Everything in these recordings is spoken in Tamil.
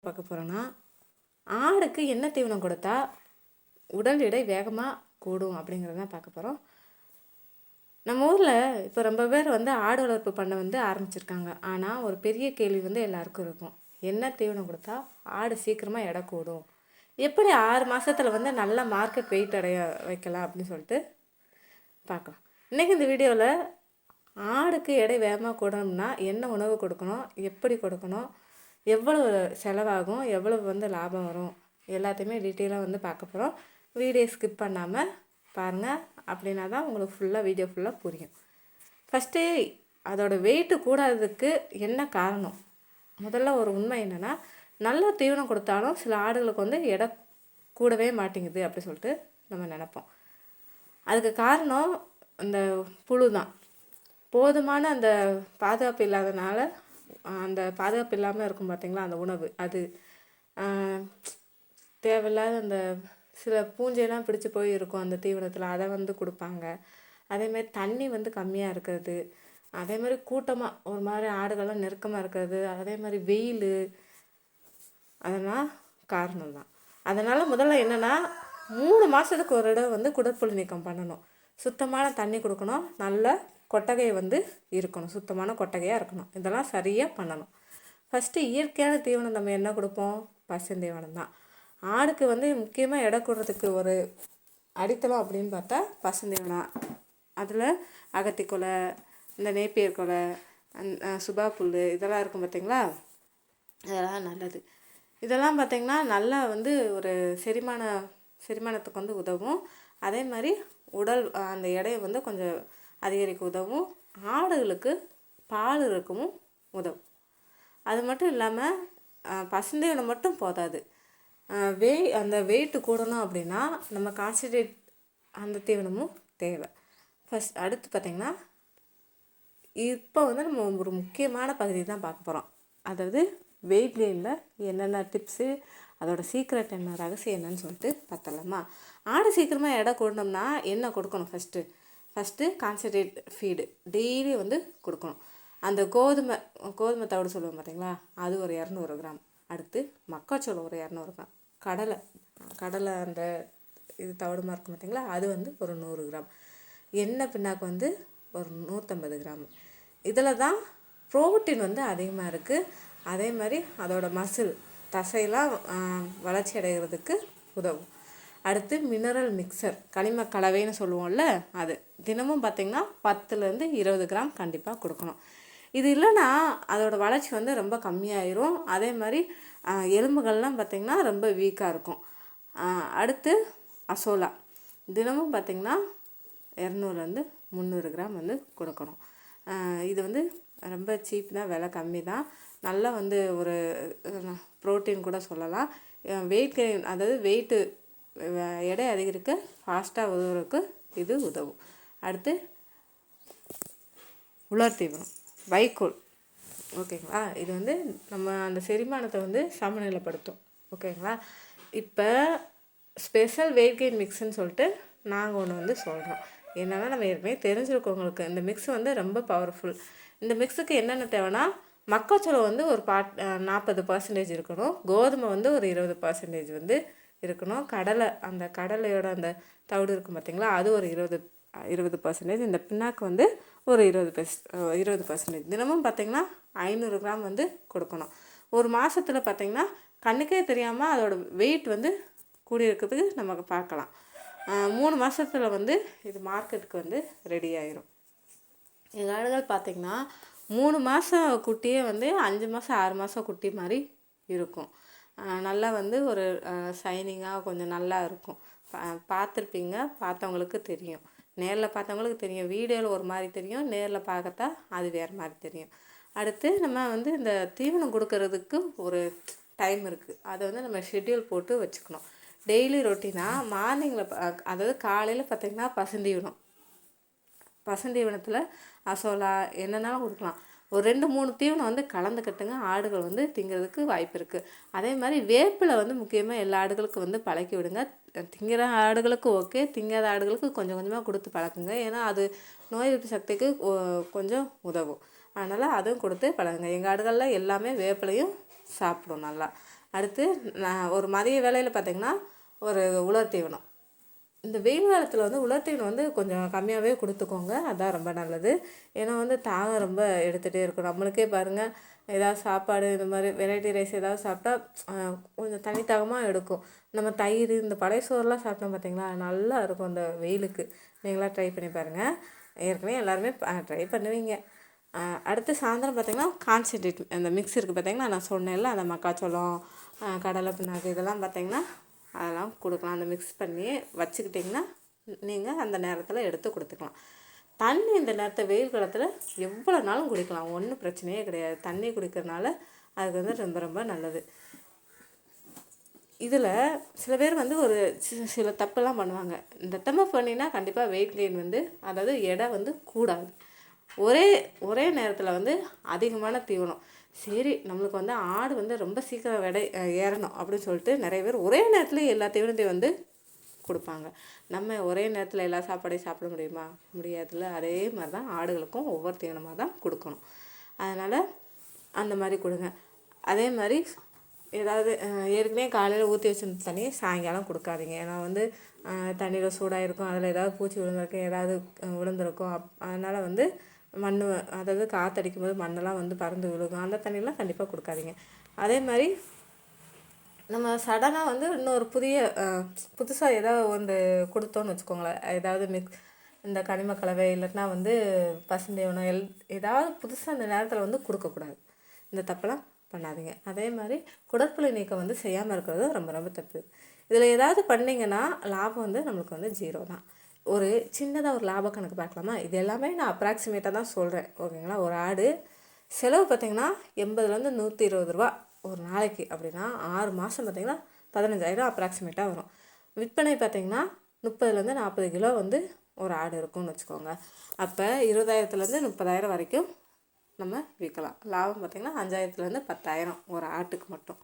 பார்க்க போகிறோன்னா, ஆடுக்கு என்ன தீவனம் கொடுத்தா உடல் எடை வேகமாக கூடும் அப்படிங்கிறத தான் பார்க்க போகிறோம். நம்ம ஊரில் இப்போ ரொம்ப பேர் ஆடு வளர்ப்பு பண்ண ஆரம்பிச்சிருக்காங்க. ஆனால் ஒரு பெரிய கேள்வி எல்லாருக்கும் இருக்கும். என்ன தீவனம் கொடுத்தா ஆடு சீக்கிரமாக எடை கூடும், எப்படி 6 மாதத்தில் நல்ல மார்க்கெட் வெயிட் அடைய வைக்கலாம் அப்படின்னு சொல்லிட்டு பார்க்கலாம். இன்றைக்கி இந்த வீடியோவில் ஆடுக்கு எடை வேகமாக கூடணும்னா என்ன உணவு கொடுக்கணும், எப்படி கொடுக்கணும், எவ்வளவு செலவாகும், எவ்வளவு லாபம் வரும், எல்லாத்தையுமே டீட்டெயிலாக பார்க்க போகிறோம். வீடியோ ஸ்கிப் பண்ணாமல் பாருங்கள். அப்படின்னா தான் உங்களுக்கு வீடியோ ஃபுல்லாக புரியும். ஃபஸ்ட்டு அதோடய வெயிட்டு கூடாததுக்கு என்ன காரணம்? முதல்ல ஒரு உண்மை என்னென்னா, நல்ல தீவனம் கொடுத்தாலும் சில ஆடுகளுக்கு எடை கூடவே மாட்டேங்குது அப்படி சொல்லிட்டு நம்ம நினைப்போம். அதுக்கு காரணம் அந்த புழு தான். போதுமான அந்த பாதுகாப்பு இல்லாதனால, அந்த பாதுகாப்பு இல்லாமல் இருக்கும் பார்த்திங்களா, அந்த உணவு அது தேவையில்லாத அந்த சில பூஞ்சையெல்லாம் பிடிச்சி போய் இருக்கும் அந்த தீவனத்தில், அதை கொடுப்பாங்க. அதேமாதிரி தண்ணி கம்மியாக இருக்கிறது, அதேமாதிரி கூட்டமாக ஒரு மாதிரி ஆடுகள்லாம் நெருக்கமாக இருக்கிறது, அதே மாதிரி வெயில், அதெல்லாம் காரணம்தான். அதனால் முதல்ல என்னென்னா, 3 மாதத்துக்கு ஒரு இடம் குடற்புழு நீக்கம் பண்ணணும். சுத்தமான தண்ணி கொடுக்கணும், நல்ல கொட்டகை இருக்கணும், சுத்தமான கொட்டகையாக இருக்கணும். இதெல்லாம் சரியாக பண்ணணும். ஃபஸ்ட்டு இயற்கையான தீவனம் நம்ம என்ன கொடுப்போம்? பசுந்தீவனம் தான். ஆடுக்கு முக்கியமாக எடை கூடுறதுக்கு ஒரு அடித்தளம் அப்படின்னு பார்த்தா பசுந்தீவனம். அதில் அகத்திக்கொலை, இந்த நேப்பியர் கொலை, சுபா புல், இதெல்லாம் இருக்கும் பார்த்திங்களா, இதெல்லாம் நல்லது. இதெல்லாம் பார்த்திங்கன்னா நல்லா ஒரு செரிமானத்துக்கு உதவும். அதே மாதிரி உடல் அந்த எடையை கொஞ்சம் அதிகரிக்க உதவும். ஆடுகளுக்கு பால் இருக்கவும் உதவும். அது மட்டும் இல்லாமல் பசுந்தீவனம் மட்டும் போதாது. அந்த வெயிட்டு கூடணும் அப்படின்னா நம்ம கான்சன்ட்ரேட் அந்த தீவனமும் தேவை. அடுத்து பார்த்திங்கன்னா, இப்போ நம்ம ஒரு முக்கியமான பகுதி தான் பார்க்க போகிறோம். அதாவது வெயிட் கெயினில் என்னென்ன டிப்ஸு, அதோட சீக்ரெட் என்ன, ரகசியம் என்னன்னு சொல்லிட்டு பார்த்தலாமா? ஆடு சீக்கிரமாக எடை கூடணும்னா என்ன கொடுக்கணும்? ஃபஸ்ட்டு கான்சன்ட்ரேட் ஃபீடு டெய்லி கொடுக்கணும். அந்த கோதுமை தவிடு சொல்லுவோம் பார்த்தீங்களா, அது ஒரு 200 கிராம். அடுத்து மக்காச்சோளம் ஒரு 200 கிராம். கடலை அந்த இது தவிடுமா இருக்கும் பார்த்தீங்களா, அது ஒரு 100 கிராம். எண்ணெய் பின்னாக்கு ஒரு 150 கிராம். இதில் தான் ப்ரோட்டீன் அதிகமாக இருக்குது. அதே மாதிரி அதோட மசில் தசையெல்லாம் வளர்ச்சி அடைகிறதுக்கு உதவும். அடுத்து மினரல் மிக்சர், கனிம கலவைன்னு சொல்லுவோம்ல, அது தினமும் பார்த்திங்கன்னா 10 to 20 கிராம் கண்டிப்பாக கொடுக்கணும். இது இல்லைன்னா அதோட வளர்ச்சி ரொம்ப கம்மியாயிரும். அதே மாதிரி எலும்புகள்லாம் பார்த்திங்கன்னா ரொம்ப வீக்காக இருக்கும். அடுத்து அசோலா தினமும் பார்த்திங்கன்னா 200 to 300 கிராம் கொடுக்கணும். இது ரொம்ப சீப் தான், விலை கம்மி தான். நல்லா ஒரு ப்ரோட்டீன் கூட சொல்லலாம். வெயிட் கெயின், அதாவது வெயிட்டு எடை அதிகரிக்க ஃபாஸ்ட்டாக உதவுறதுக்கு இது உதவும். அடுத்து உலர் தீவனம், வைக்கோல். ஓகேங்களா? இது நம்ம அந்த செரிமானத்தை சமநிலைப்படுத்தும். ஓகேங்களா? இப்போ ஸ்பெஷல் வெயிட் கெயின் மிக்ஸ்ன்னு சொல்லிட்டு நாங்கள் ஒன்று சொல்கிறோம். என்னென்னா, நம்ம ஏற்கனவே தெரிஞ்சிருக்கவங்களுக்கு இந்த மிக்ஸ் ரொம்ப பவர்ஃபுல். இந்த மிக்ஸுக்கு என்னென்ன தேவைன்னா, மக்காச்சோளம் ஒரு 40% இருக்கணும். கோதுமை ஒரு 20% இருக்கணும். அந்த கடலையோட அந்த தவிடு இருக்கும் பார்த்திங்களா, அது ஒரு 20%. இந்த பின்னாக்கு ஒரு 20%. தினமும் பார்த்திங்கன்னா 500 கிராம் கொடுக்கணும். ஒரு மாதத்தில் பார்த்திங்கன்னா கண்ணுக்கே தெரியாமல் அதோட வெயிட் கூடி இருக்கிறதுக்கு நமக்கு பார்க்கலாம். 3 மாதத்தில் இது மார்க்கெட்டுக்கு ரெடி ஆயிரும். எங்கள் ஆடுகள் பார்த்திங்கன்னா 3 மாதம் குட்டியே 5 மாதம் 6 மாதம் குட்டி மாதிரி இருக்கும். நல்லா ஒரு ஷைனிங்காக கொஞ்சம் நல்லா இருக்கும். பார்த்துருப்பீங்க, பார்த்தவங்களுக்கு தெரியும். நேரில் பார்த்தவங்களுக்கு தெரியும். வீடியோவில் ஒரு மாதிரி தெரியும், நேரில் பார்க்கத்தா அது வேறு மாதிரி தெரியும். அடுத்து நம்ம இந்த தீவனம் கொடுக்கறதுக்கு ஒரு டைம் இருக்குது. அதை நம்ம ஷெட்யூல் போட்டு வச்சுக்கணும். டெய்லி ரொட்டீனாக மார்னிங்கில், அதாவது காலையில் பார்த்திங்கன்னா பசுந்தீவனத்தில் அசோலா என்னென்னாலும் கொடுக்கலாம். ஒரு 2-3 தீவனம் கலந்துக்கட்டுங்க. ஆடுகள் திங்கிறதுக்கு வாய்ப்பு இருக்குது. அதே மாதிரி வேப்பிலை முக்கியமாக எல்லா ஆடுகளுக்கும் பழக்கி விடுங்க. திங்கிற ஆடுகளுக்கு ஓகே, திங்காத ஆடுகளுக்கு கொஞ்சம் கொஞ்சமாக கொடுத்து பழக்குங்க. ஏன்னா அது நோய் எதிர்ப்பு சக்திக்கு கொஞ்சம் உதவும். அதனால் அதுவும் கொடுத்து பழகுங்க. எங்கள் ஆடுகளில் எல்லாமே வேப்பிலையும் சாப்பிடும் நல்லா. அடுத்து ஒரு மதிய வேளையில் பார்த்திங்கன்னா ஒரு உலர் தீவனம். இந்த வெயில் காலத்தில் வந்து உலர் தீவனம் வந்து கொஞ்சம் கம்மியாகவே கொடுத்துக்கோங்க, அதுதான் ரொம்ப நல்லது. ஏன்னா வந்து தாகம் ரொம்ப எடுத்துகிட்டே இருக்கும். நம்மளுக்கே பாருங்கள், ஏதாவது சாப்பாடு இந்த மாதிரி வெரைட்டி ரைஸ் ஏதாவது சாப்பிட்டா கொஞ்சம் தனி தாகமாக எடுக்கும். நம்ம தயிர் இந்த பழைய சோறுலாம் சாப்பிட்டோம் பார்த்திங்களா, நல்லா இருக்கும் அந்த வெயிலுக்கு. நீங்களாம் ட்ரை பண்ணி பாருங்கள். ஏற்கனவே எல்லாருமே ட்ரை பண்ணுவீங்க. அடுத்து சாயந்தரம் பார்த்திங்கன்னா கான்சன்ட்ரேட் அந்த மிக்ஸ் இருக்குது பார்த்திங்கன்னா, நான் சொன்னேன்ல அந்த மக்காச்சோளம் கடலை பிண்ணாக்கு இதெல்லாம் பார்த்திங்கன்னா அதெல்லாம் கொடுக்கலாம். அந்த மிக்ஸ் பண்ணி வச்சுக்கிட்டிங்கன்னா நீங்கள் அந்த நேரத்தில் எடுத்து கொடுத்துக்கலாம். தண்ணி இந்த நேரத்தை வெயில் காலத்தில் எவ்வளோ நாளும் குடிக்கலாம், ஒன்றும் பிரச்சனையே கிடையாது. தண்ணி குடிக்கிறதுனால அதுக்கு வந்து ரொம்ப ரொம்ப நல்லது. இதில் சில பேர் வந்து ஒரு சில தப்பெல்லாம் பண்ணுவாங்க. இந்த தப்பு பண்ணினா கண்டிப்பாக வெயிட் கெயின் வந்து, அதாவது எடை வந்து கூடாது. ஒரே நேரத்தில் வந்து அதிகமான தீவனம். சரி, நம்மளுக்கு வந்து ஆடு வந்து ரொம்ப சீக்கிரம் ஏறணும் அப்படின்னு சொல்லிட்டு நிறைய பேர் ஒரே நேரத்தில் எல்லா தீவனத்தையும் வந்து கொடுப்பாங்க. நம்ம ஒரே நேரத்தில் எல்லா சாப்பாடையும் சாப்பிட முடியுமா? முடியாதுல்ல. அதே மாதிரி தான் ஆடுகளுக்கும் ஒவ்வொரு தீவனமாக தான் கொடுக்கணும். அதனால் அந்த மாதிரி கொடுங்க. அதே மாதிரி ஏதாவது ஏற்கனவே காலையில் ஊற்றி வச்சிருந்த தண்ணியை சாயங்காலம் கொடுக்காதீங்க. ஏன்னா வந்து தண்ணியில் சூடாக இருக்கும், அதில் ஏதாவது பூச்சி விழுந்திருக்கும், ஏதாவது விழுந்திருக்கும். அதனால் வந்து மண், அதாவது காற்றடிக்கும் போது மண்ணெல்லாம் வந்து பறந்து விழுகும். அந்த தண்ணியெலாம் கண்டிப்பாக கொடுக்காதீங்க. அதே மாதிரி நம்ம சடனாக வந்து இன்னொரு புதுசாக ஏதாவது ஒன்று கொடுத்தோன்னு வச்சுக்கோங்களேன், ஏதாவது இந்த கனிம கலவை இல்லைன்னா வந்து பசுந்தீவனம் ஏதாவது புதுசாக அந்த நேரத்தில் வந்து கொடுக்கக்கூடாது. இந்த தப்பெல்லாம் பண்ணாதீங்க. அதே மாதிரி குடற்புழு நீக்கம் வந்து செய்யாமல் இருக்கிறது ரொம்ப ரொம்ப தப்பு. இதில் ஏதாவது பண்ணிங்கன்னா லாபம் வந்து நம்மளுக்கு வந்து 0 தான். ஒரு சின்னதாக ஒரு லாப கணக்கு பார்க்கலாமா? இது எல்லாமே நான் அப்ராக்சிமேட்டாக தான் சொல்கிறேன், ஓகேங்களா? ஒரு ஆடு செலவு பார்த்திங்கன்னா 80லேருந்து 120 ரூபா ஒரு நாளைக்கு. அப்படின்னா 6 மாதம் பார்த்திங்கன்னா 15,000 அப்ராக்சிமேட்டாக வரும். விற்பனை பார்த்திங்கன்னா 30லேருந்து 40 கிலோ வந்து ஒரு ஆடு இருக்கும்னு வச்சுக்கோங்க. அப்போ 20,000லேருந்து 30,000 வரைக்கும் நம்ம விற்கலாம். லாபம் பார்த்திங்கன்னா 5,000லேருந்து 10,000 ஒரு ஆட்டுக்கு மட்டும்.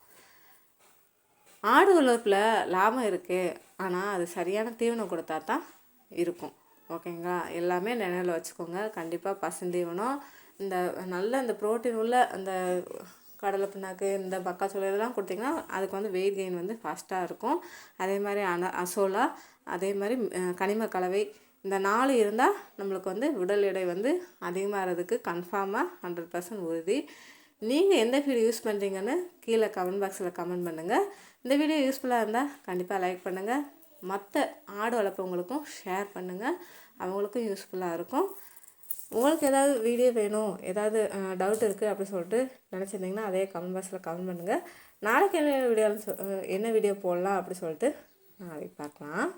ஆடு வளர்ப்பில் லாபம் இருக்குது, ஆனால் அது சரியான தீவனம் கொடுத்தா தான் இருக்கும், ஓகேங்களா? எல்லாமே நினைவில் வச்சுக்கோங்க. கண்டிப்பாக பசுந்தீவனம், இந்த நல்ல இந்த புரோட்டீன் உள்ள அந்த கடலை பிண்ணாக்கு, இந்த மக்காச்சோளம் இதெல்லாம் கொடுத்திங்கன்னா அதுக்கு வந்து வெயிட் கெயின் வந்து ஃபாஸ்ட்டாக இருக்கும். அதே மாதிரி அசோலா, அதே மாதிரி கனிம கலவை, இந்த 4 இருந்தால் நம்மளுக்கு வந்து உடல் எடை வந்து அதிகமாகிறதுக்கு கன்ஃபார்மாக 100% உறுதி. நீங்கள் எந்த வீடியோ யூஸ் பண்ணுறீங்கன்னு கீழே கமெண்ட் பாக்ஸில் கமெண்ட் பண்ணுங்கள். இந்த வீடியோ யூஸ்ஃபுல்லாக இருந்தால் கண்டிப்பாக லைக் பண்ணுங்கள். மற்ற ஆடு வளர்ப்பவங்களுக்கும் ஷேர் பண்ணுங்கள், அவங்களுக்கும் யூஸ்ஃபுல்லாக இருக்கும். உங்களுக்கு ஏதாவது வீடியோ வேணும், ஏதாவது டவுட் இருக்குது அப்படின்னு சொல்லிட்டு நினச்சிருந்தீங்கன்னா அதே கமெண்ட் பாக்ஸில் கமெண்ட் பண்ணுங்கள். நாளைக்கு என்ன வீடியோ போடலாம் அப்படி சொல்லிட்டு நாளைக்கு பார்க்கலாம்.